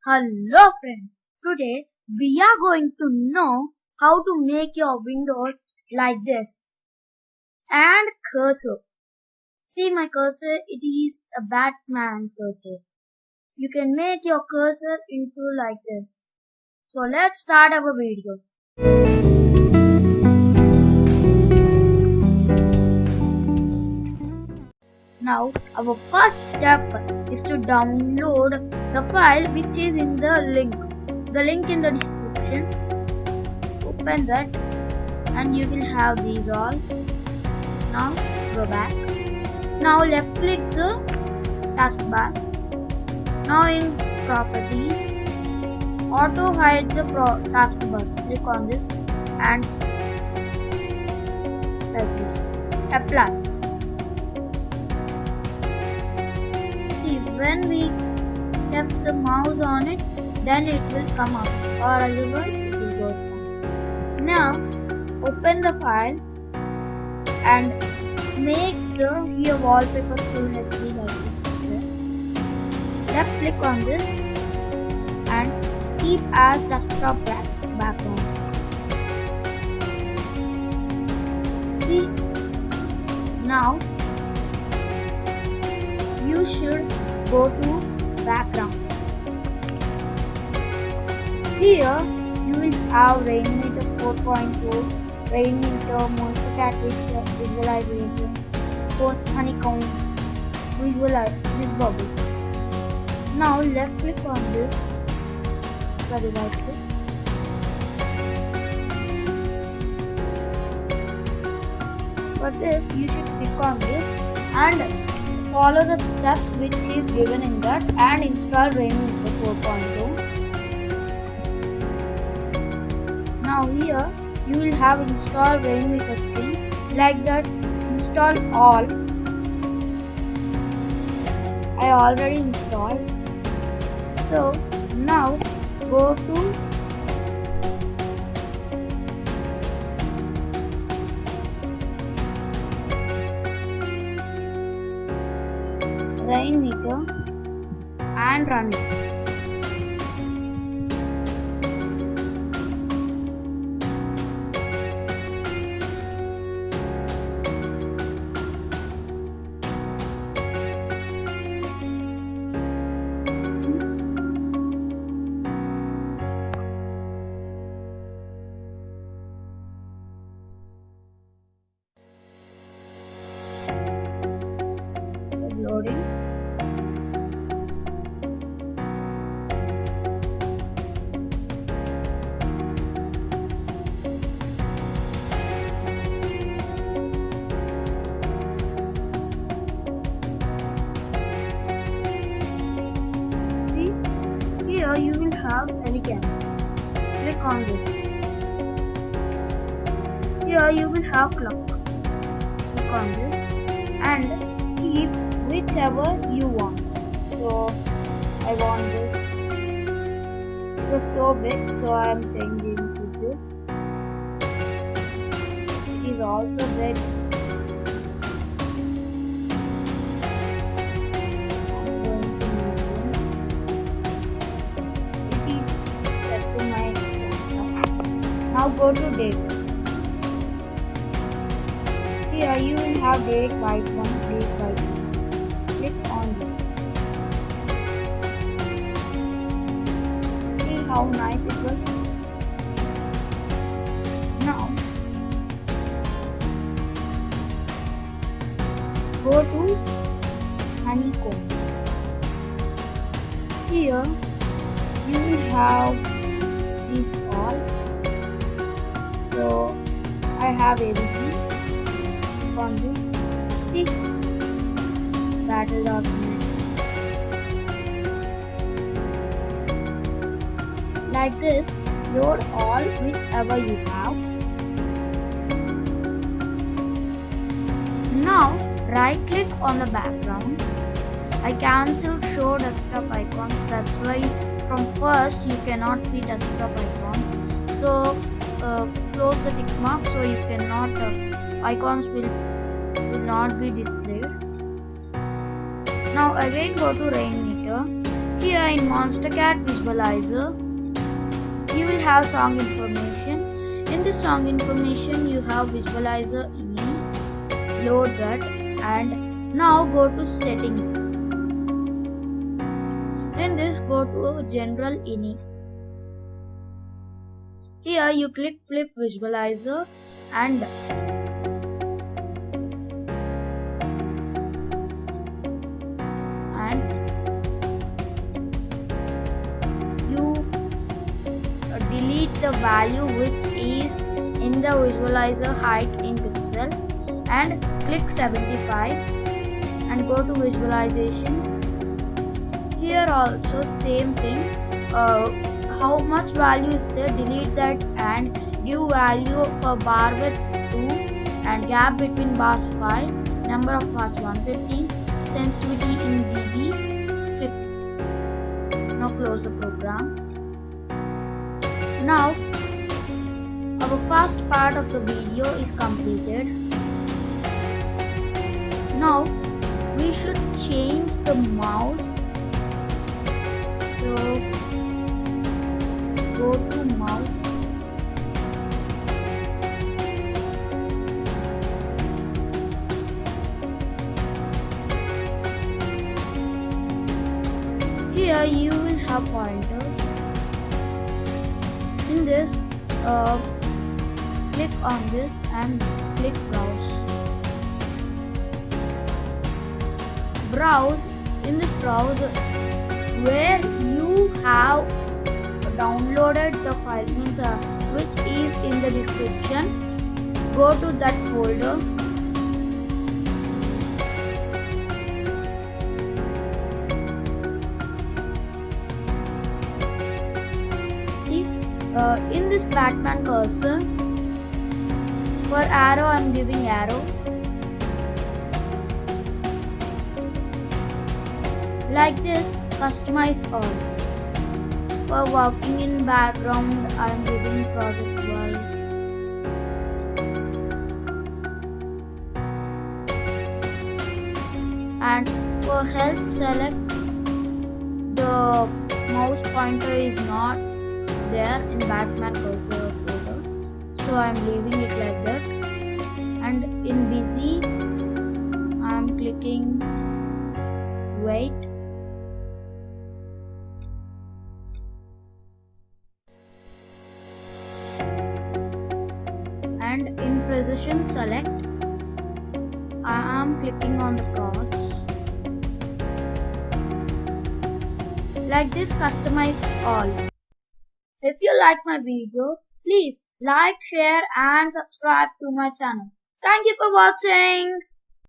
Hello friends, today we are going to know how to make your windows like this and cursor. See my cursor, it is a Batman cursor. You can make your cursor into like this. So let's start our video. Now our first step is to download the file which is in the link. The link in the description. Open that and you will have these all. Now go back. Now left click the taskbar. Now in properties, auto hide the taskbar. Click on this and like this. Apply. See, when we tap the mouse on it, then it will come up, or otherwise it will go down. Now open the file and make the here wallpaper tool like this. Left click on this and keep as desktop background. See, now you should go to backgrounds. Here you will have Rainmeter 4.2, Rainmeter, Monster Cat visualization, honeycomb, visualize this bubble. Now left click on this, sorry, right click. For this you should click on this and follow the steps which is given in that and install Rainmeter 4.2. Now here you will have install Rainmeter screen like that. Install all. I already installed. So now go to Rainmeter and run it. Loading. See, here you will have elegance. Click on this. Here you will have clock. Click on this and keep whichever you want. So I want this. It was so big, so I am changing to this. It is also big. I'm going to move it. It is set to my laptop. Now go to date. Here you will have date by 1, date by 2. Click on this. See how nice it was. Now go to honeycomb. Here you will have these all. So I have everything. Click on this. See, that is automatic. Like this, load all whichever you have. Now right click on the background. I cancelled show desktop icons, that's why from first you cannot see desktop icons. So close the tick mark so you cannot icons will not be displayed. Now again go to Rainmeter. Here in Monster Cat Visualizer, you will have song information. In this song information, you have Visualizer ini. Load that and now go to Settings. In this, go to General ini. Here you click Flip Visualizer and you delete the value which is in the visualizer height in pixel and click 75 and go to visualization. Here also same thing, how much value is there, delete that and give value for bar width 2 and gap between bars 5, number of bars 150, sensitivity in dB 50. Now close the program. Now our first part of the video is completed. Now we should change the mouse. So go to mouse. Here you will have pointers. In this, click on this and click browse. Browse. In this browser where you have downloaded the file, means which is in the description, go to that folder. See, in this Batman cursor, for arrow I am giving arrow. Like this, customize all. For working in background, I am giving project wise. And for help select, the mouse pointer is not there in Batman cursor folder, so I am leaving it like that. And in busy, I am clicking wait. And in precision select, I am clicking on the cross. Like this, customize all. If you like my video, please like, share and subscribe to my channel. Thank you for watching.